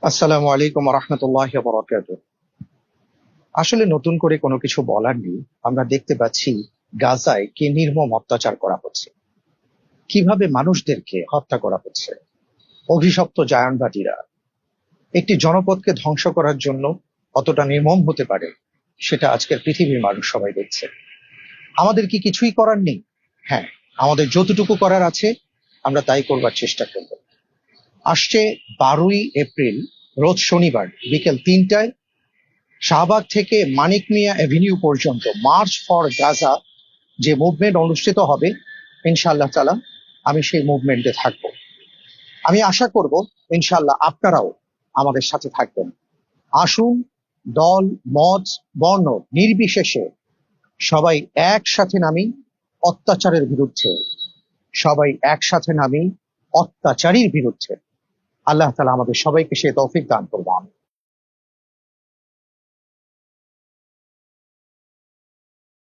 আসসালামু আলাইকুম রহমতুল্লাহ বরকাত। আসলে নতুন করে কোনো কিছু বলার নেই। আমরা দেখতে পাচ্ছি গাজায় কি নির্মম অত্যাচার করা হচ্ছে, কিভাবে মানুষদেরকে হত্যা করা হচ্ছে। অভিশপ্ত জায়নবাদীরা একটি জনপদকে ধ্বংস করার জন্য কতটা নির্মম হতে পারে সেটা আজকের পৃথিবীর মানুষ সবাই দেখছে। আমাদের কি কিছুই করার নেই? হ্যাঁ, আমাদের যতটুকু করার আছে আমরা তাই করবার চেষ্টা করব। আসছে 12ই এপ্রিল, রোজ শনিবার বিকেল 3টায় শাহবাগ থেকে মানিক মিয়া এভিনিউ পর্যন্ত মার্চ ফর গাজা যে মুভমেন্ট অনুষ্ঠিত হবে, ইনশাআল্লাহ তাআলা আমি সেই মুভমেন্টে থাকব। আমি আশা করব ইনশাআল্লাহ আপনারাও আমাদের সাথে থাকবেন। আসুন, দল, মত, বর্ণ নির্বিশেষে সবাই একসাথে নামি অত্যাচারের বিরুদ্ধে, সবাই একসাথে নামি অত্যাচারীর বিরুদ্ধে। আল্লাহ তাআলা আমাদের সবাইকে সে তৌফিক দান করবেন।